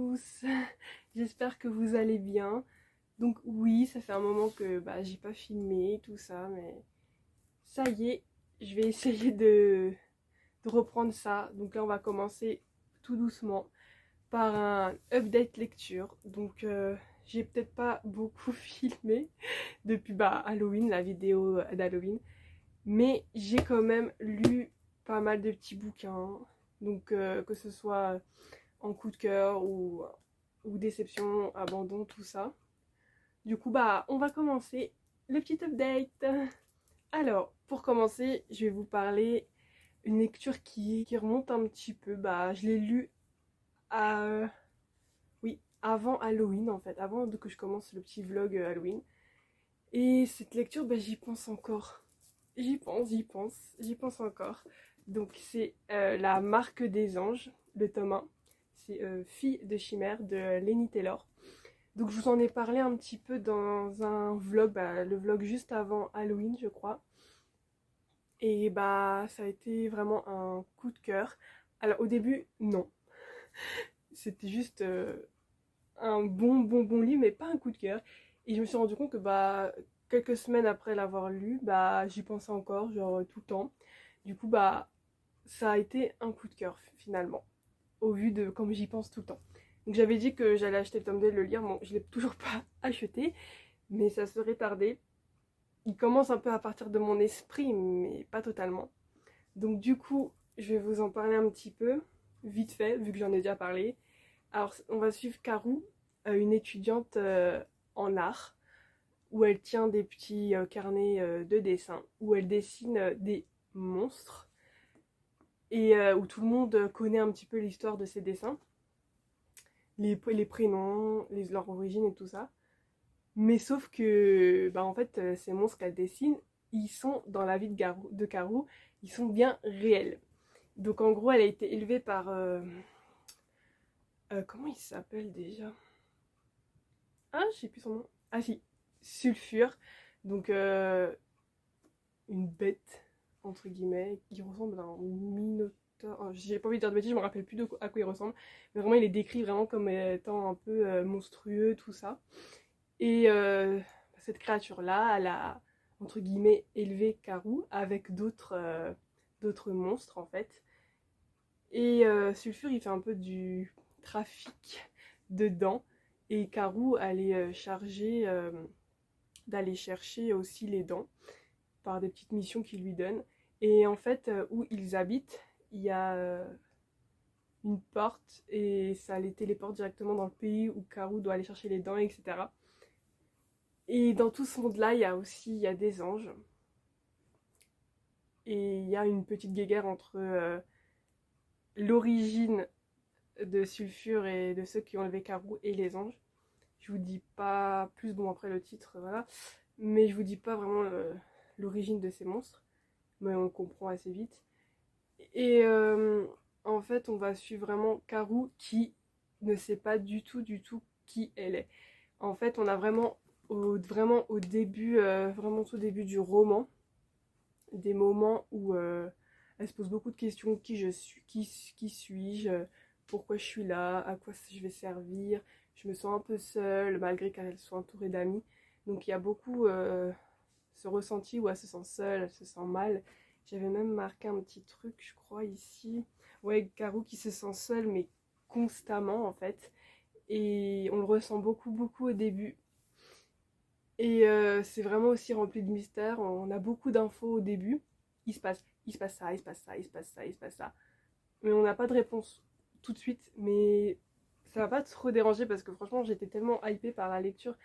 tous, j'espère que vous allez bien. Donc oui, ça fait un moment que j'ai pas filmé tout ça, mais ça y est, je vais essayer de reprendre ça. Donc là on va commencer tout doucement par un update lecture. Donc j'ai peut-être pas beaucoup filmé depuis Halloween, la vidéo d'Halloween, mais j'ai quand même lu pas mal de petits bouquins. Donc que ce soit en coup de cœur ou déception, abandon, tout ça. Du coup, on va commencer le petit update. Alors, pour commencer, je vais vous parler une lecture qui remonte un petit peu. Je l'ai lu oui, avant Halloween en fait, avant que je commence le petit vlog Halloween. Et cette lecture, j'y pense encore. J'y pense encore. Donc c'est La Marque des Anges, le tome 1. C'est Fille de chimère de Lenny Taylor. Donc je vous en ai parlé un petit peu dans un vlog, le vlog juste avant Halloween je crois. Et ça a été vraiment un coup de cœur. Alors au début, non. C'était juste un bon livre, mais pas un coup de cœur. Et je me suis rendu compte que quelques semaines après l'avoir lu, j'y pensais encore, genre tout le temps. Du coup, ça a été un coup de cœur finalement, au vu de comme j'y pense tout le temps. Donc j'avais dit que j'allais acheter le tome 2 et le lire. Bon, je l'ai toujours pas acheté, mais ça serait tardé. Il commence un peu à partir de mon esprit, mais pas totalement. Donc du coup, je vais vous en parler un petit peu, vite fait, vu que j'en ai déjà parlé. Alors, on va suivre Karou, une étudiante en art, où elle tient des petits carnets de dessin, où elle dessine des monstres, et où tout le monde connaît un petit peu l'histoire de ces dessins, les prénoms, leur origine et tout ça. Mais sauf que, en fait, ces monstres qu'elle dessine, ils sont dans la vie de Karou, ils sont bien réels. Donc en gros, elle a été élevée par... comment il s'appelle déjà? Ah, je sais plus son nom. Ah si, Sulfure. Donc une bête, entre guillemets, qui ressemble à un minotaure. J'ai pas envie de dire de bêtises, je me rappelle plus à quoi il ressemble. Mais vraiment, il est décrit vraiment comme étant un peu monstrueux, tout ça. Et cette créature-là, elle a, entre guillemets, élevé Karou avec d'autres monstres, en fait. Et Sulfure, il fait un peu du trafic dedans. Et Karou, elle est chargée d'aller chercher aussi les dents par des petites missions qu'ils lui donnent. Et en fait, où ils habitent, il y a une porte et ça les téléporte directement dans le pays où Karou doit aller chercher les dents, etc. Et dans tout ce monde-là, il y a des anges. Et il y a une petite guéguerre entre l'origine de Sulfure et de ceux qui ont levé Karou et les anges. Je vous dis pas plus, bon après le titre, voilà. Mais je vous dis pas vraiment l'origine de ces monstres. Mais on comprend assez vite. Et en fait, on va suivre vraiment Karou qui ne sait pas du tout qui elle est. En fait, on a vraiment au début, vraiment tout début du roman, des moments où elle se pose beaucoup de questions. Qui je suis, qui suis-je, pourquoi je suis là, à quoi je vais servir. Je me sens un peu seule malgré qu'elle soit entourée d'amis. Donc il y a beaucoup ce ressenti où elle se sent seule, elle se sent mal. J'avais même marqué un petit truc, je crois, ici. Ouais, Karou qui se sent seule, mais constamment en fait. Et on le ressent beaucoup au début. Et c'est vraiment aussi rempli de mystères. On a beaucoup d'infos au début. Il se passe ça, il se passe ça, il se passe ça, il se passe ça. Mais on n'a pas de réponse tout de suite. Mais ça va pas trop déranger parce que franchement, j'étais tellement hypée par la lecture.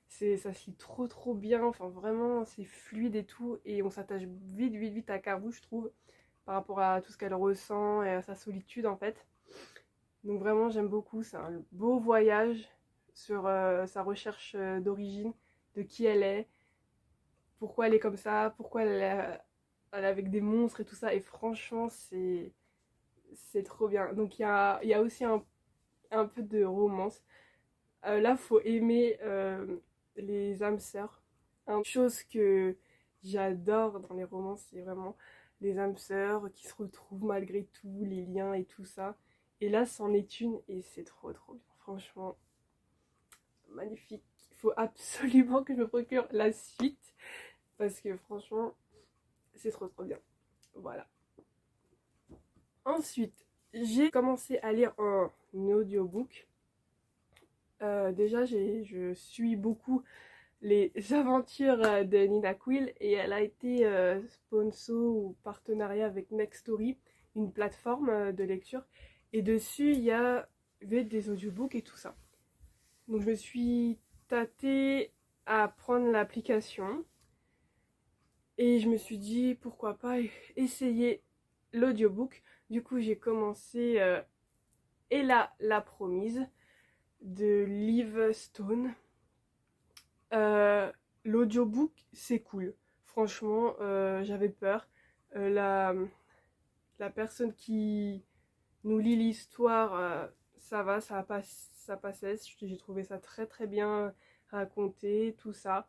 Ça se lit trop bien. Enfin, vraiment, c'est fluide et tout. Et on s'attache vite à Karou, je trouve, par rapport à tout ce qu'elle ressent et à sa solitude en fait. Donc vraiment, j'aime beaucoup. C'est un beau voyage sur sa recherche d'origine, de qui elle est, pourquoi elle est comme ça, pourquoi elle est avec des monstres et tout ça. Et franchement, c'est trop bien. Donc il y a aussi un peu de romance. Là, faut aimer les âmes sœurs. Une chose que j'adore dans les romans, c'est vraiment les âmes sœurs qui se retrouvent malgré tout, les liens et tout ça. Et là, c'en est une et c'est trop bien. franchement, magnifique. Il faut absolument que je me procure la suite parce que franchement, c'est trop trop bien. Voilà. Ensuite, j'ai commencé à lire un audiobook. Déjà, je suis beaucoup les aventures de Nina Quill et elle a été sponsor ou partenariat avec Nextory, une plateforme de lecture. Et dessus, il y avait des audiobooks et tout ça. Donc je me suis tâtée à prendre l'application et je me suis dit pourquoi pas essayer l'audiobook. Du coup, j'ai commencé Ella la promise de Liv Stone. L'audiobook, c'est cool. Franchement, j'avais peur. La personne qui nous lit l'histoire, ça va, ça passait. J'ai trouvé ça très très bien raconté, tout ça.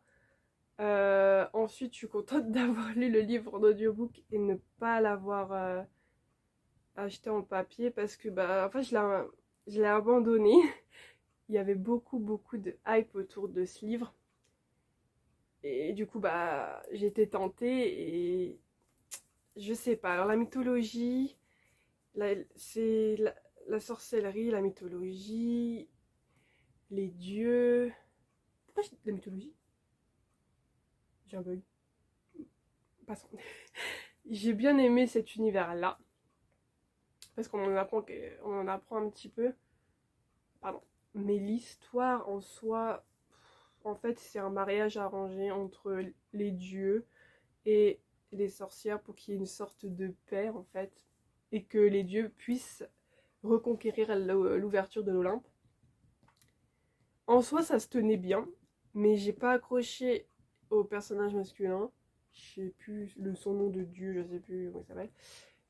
Ensuite, je suis contente d'avoir lu le livre en audiobook et ne pas l'avoir acheté en papier parce que en fait, je l'ai abandonné. Il y avait beaucoup de hype autour de ce livre. Et du coup, j'étais tentée et je sais pas. Alors la mythologie, c'est la sorcellerie, la mythologie, les dieux. Pourquoi j'ai dit la mythologie? J'ai un bug. Passons. J'ai bien aimé cet univers-là. Parce qu'on en apprend un petit peu. Pardon. Mais l'histoire en soi, en fait, c'est un mariage arrangé entre les dieux et les sorcières pour qu'il y ait une sorte de paix, en fait. Et que les dieux puissent reconquérir l'ouverture de l'Olympe. En soi, ça se tenait bien, mais j'ai pas accroché au personnage masculin. Je sais plus son nom de dieu, je sais plus comment il s'appelle.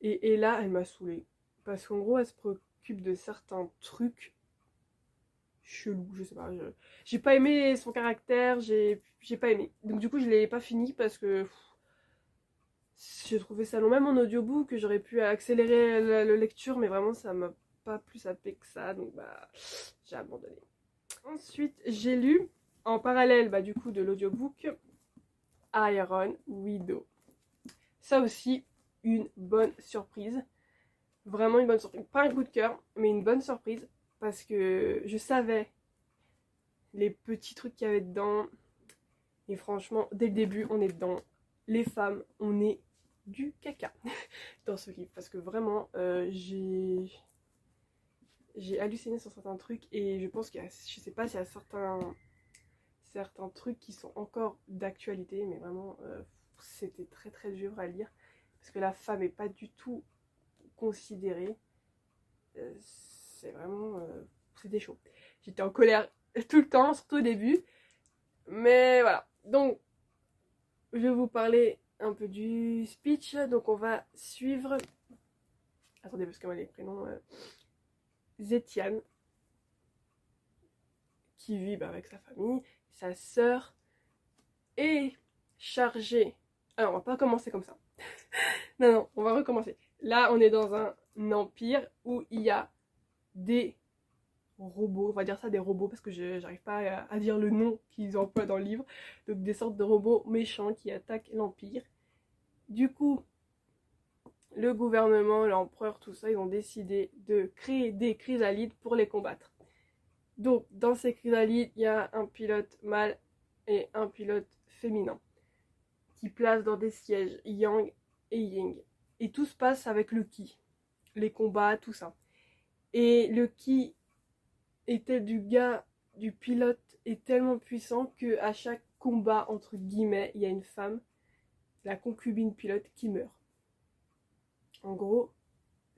Et là, elle m'a saoulée. Parce qu'en gros, elle se préoccupe de certains trucs chelous, je sais pas. J'ai pas aimé son caractère, j'ai pas aimé. Donc du coup, je l'ai pas fini parce que j'ai trouvé ça long. Même en audiobook, j'aurais pu accélérer la lecture, mais vraiment, ça m'a pas plus happé que ça. Donc j'ai abandonné. Ensuite, j'ai lu en parallèle du coup de l'audiobook Iron Widow. Ça aussi, une bonne surprise. Vraiment une bonne surprise. Pas un coup de cœur, mais une bonne surprise. Parce que je savais les petits trucs qu'il y avait dedans. Et franchement, dès le début, on est dedans. Les femmes, on est du caca dans ce livre. Parce que vraiment, j'ai halluciné sur certains trucs. Et je pense qu'il y a, je sais pas s'il y a certains trucs qui sont encore d'actualité. Mais vraiment, c'était très très dur à lire. Parce que la femme n'est pas du tout considérée. C'est vraiment... c'était chaud. J'étais en colère tout le temps, surtout au début. Mais voilà. Donc, je vais vous parler un peu du speech. Donc, on va suivre... Attendez, parce que moi, les prénoms... Zetiane, qui vit avec sa famille, sa sœur, est chargée... Alors, on va pas commencer comme ça. Non, on va recommencer. Là, on est dans un empire où il y a des robots, on va dire ça des robots parce que j'arrive pas à dire le nom qu'ils emploient dans le livre, donc des sortes de robots méchants qui attaquent l'Empire. Du coup, le gouvernement, l'empereur, tout ça, ils ont décidé de créer des chrysalides pour les combattre. Donc, dans ces chrysalides, il y a un pilote mâle et un pilote féminin qui placent dans des sièges yang et yin. Et tout se passe avec le ki, les combats, tout ça. Et le ki était du pilote est tellement puissant que à chaque combat entre guillemets, il y a une femme, la concubine pilote, qui meurt. En gros,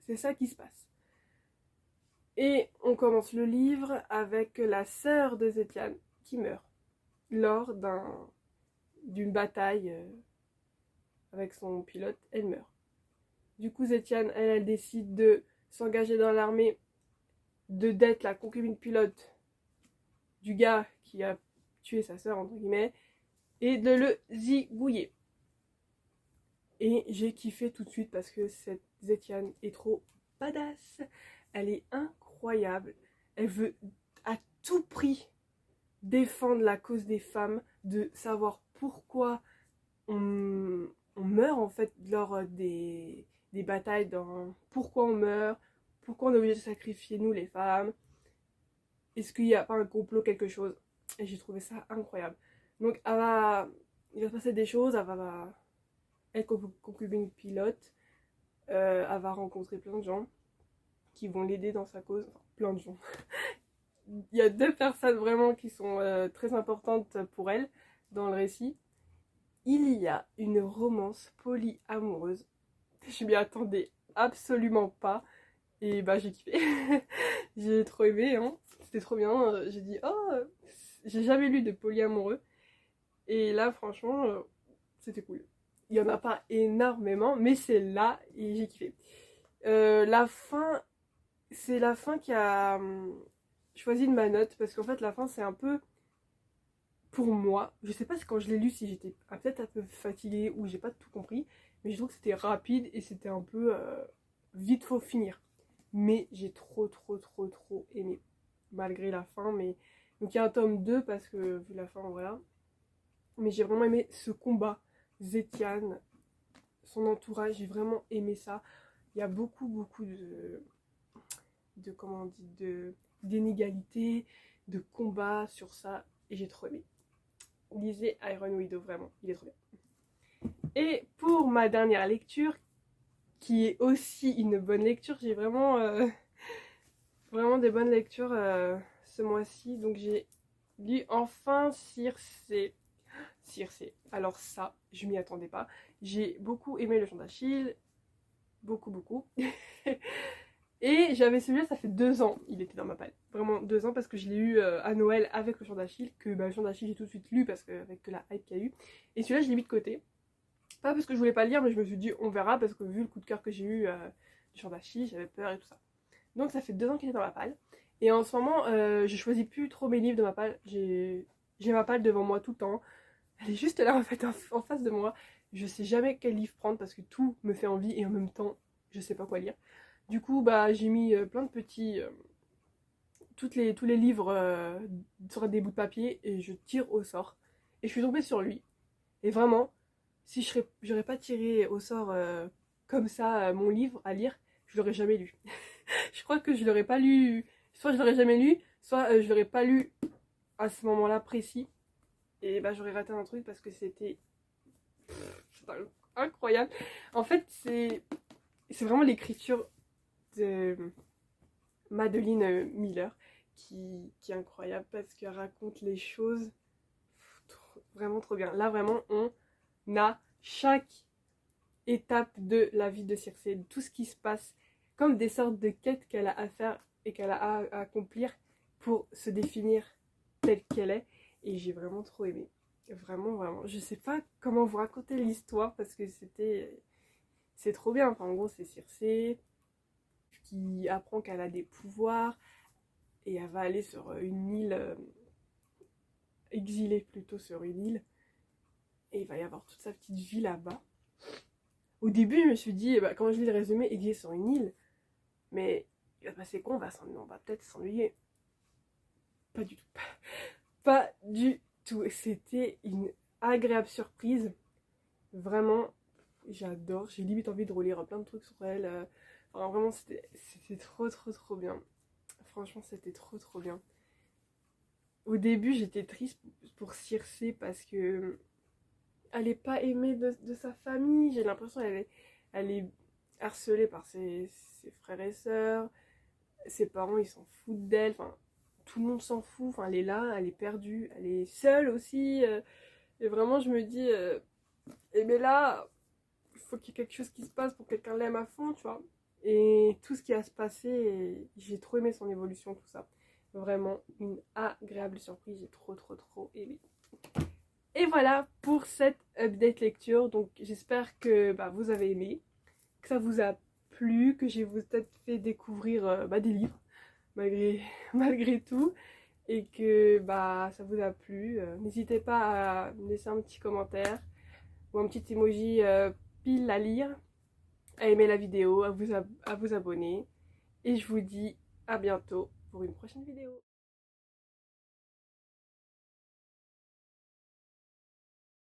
c'est ça qui se passe. Et on commence le livre avec la sœur de Zetiane qui meurt lors d'une bataille avec son pilote, elle meurt. Du coup, Zetiane, elle décide de s'engager dans l'armée, d'être la concubine pilote du gars qui a tué sa sœur, entre guillemets, et de le zigouiller. Et j'ai kiffé tout de suite parce que cette Zetiane est trop badass. Elle est incroyable. Elle veut tout prix défendre la cause des femmes, de savoir pourquoi on meurt en fait lors des batailles, pourquoi on meurt, pourquoi on est obligé de sacrifier nous les femmes, est-ce qu'il n'y a pas un complot, quelque chose. Et j'ai trouvé ça incroyable. Donc il va se passer des choses, elle va être concubine pilote, elle va rencontrer plein de gens qui vont l'aider dans sa cause, enfin, plein de gens. Il y a 2 personnes vraiment qui sont très importantes pour elle dans le récit. Il y a une romance polyamoureuse. Je m'y attendais absolument pas. Et bah j'ai kiffé. J'ai trop aimé, hein. C'était trop bien. J'ai dit, oh, j'ai jamais lu de polyamoureux. Et là, franchement, c'était cool. Il y en a pas énormément, mais c'est là et j'ai kiffé. La fin, c'est la fin qui a choisi de ma note, parce qu'en fait, la fin, c'est un peu pour moi. Je sais pas si quand je l'ai lu, si j'étais peut-être un peu fatiguée ou j'ai pas tout compris, mais je trouve que c'était rapide et c'était un peu vite, faut finir. Mais j'ai trop aimé, malgré la fin. Mais donc il y a un tome 2 parce que vu la fin, voilà. Mais j'ai vraiment aimé ce combat. Zetiane, son entourage, j'ai vraiment aimé ça. Il y a beaucoup de comment on dit, d'inégalités, de combats sur ça, et j'ai trop aimé. Lisez Iron Widow, vraiment, il est trop bien. Et pour ma dernière lecture, qui est aussi une bonne lecture, j'ai vraiment vraiment des bonnes lectures ce mois-ci. Donc j'ai lu enfin Circé. Circé. Alors ça, je m'y attendais pas. J'ai beaucoup aimé le chant d'Achille. Beaucoup. Et j'avais celui-là, ça fait 2 ans, il était dans ma palle. Vraiment 2 ans, parce que je l'ai eu à Noël avec le chant d'Achille, que le chant d'Achille j'ai tout de suite lu, parce que avec la hype qu'il y a eu. Et celui-là, je l'ai mis de côté. Pas parce que je voulais pas le lire, mais je me suis dit, on verra, parce que vu le coup de cœur que j'ai eu du chant d'Achille, j'avais peur et tout ça. Donc ça fait 2 ans qu'il est dans ma palle. Et en ce moment, je choisis plus trop mes livres de ma palle. J'ai ma palle devant moi tout le temps. Elle est juste là en fait en face de moi. Je sais jamais quel livre prendre parce que tout me fait envie et en même temps, je sais pas quoi lire. Du coup, bah j'ai mis plein de petits tous les livres sur des bouts de papier et je tire au sort. Et je suis tombée sur lui. Et vraiment, si j'aurais pas tiré au sort comme ça mon livre à lire, je l'aurais jamais lu. Je crois que je l'aurais pas lu, soit je l'aurais jamais lu, soit je l'aurais pas lu à ce moment-là précis. Et bah j'aurais raté un truc parce que c'était incroyable. En fait, c'est vraiment l'écriture de Madeline Miller qui est incroyable parce qu'elle raconte les choses vraiment trop bien. Là, vraiment, on a chaque étape de la vie de Circé, tout ce qui se passe, comme des sortes de quêtes qu'elle a à faire et qu'elle a à accomplir pour se définir telle qu'elle est. Et j'ai vraiment trop aimé. Vraiment. Je sais pas comment vous raconter l'histoire parce que c'est trop bien. Enfin, en gros, c'est Circé qui apprend qu'elle a des pouvoirs et elle va aller sur une île, exilée plutôt sur une île. Et il va y avoir toute sa petite vie là-bas. Au début, je me suis dit, bah, quand je lis le résumé, exilé sur une île, mais il va passer quoi, on va peut-être s'ennuyer. Pas du tout. Pas du tout. C'était une agréable surprise. Vraiment, j'adore. J'ai limite envie de relire plein de trucs sur elle. Enfin, vraiment, c'était trop bien. Franchement, c'était trop bien. Au début, j'étais triste pour Circé parce que elle est pas aimée de sa famille. J'ai l'impression elle est harcelée par ses frères et sœurs. Ses parents, ils s'en foutent d'elle. Enfin, tout le monde s'en fout. Enfin, elle est là, elle est perdue. Elle est seule aussi. Et vraiment, je me dis, mais là, il faut qu'il y ait quelque chose qui se passe pour que quelqu'un l'aime à fond, tu vois. Et tout ce qui a se passé, j'ai trop aimé son évolution, tout ça. Vraiment une agréable surprise, j'ai trop aimé. Et voilà pour cette update lecture. Donc j'espère que vous avez aimé, que ça vous a plu, que j'ai peut-être fait découvrir des livres malgré tout. Et que ça vous a plu. N'hésitez pas à me laisser un petit commentaire ou un petit emoji pile à lire, à aimer la vidéo, à vous abonner. Et je vous dis à bientôt pour une prochaine vidéo.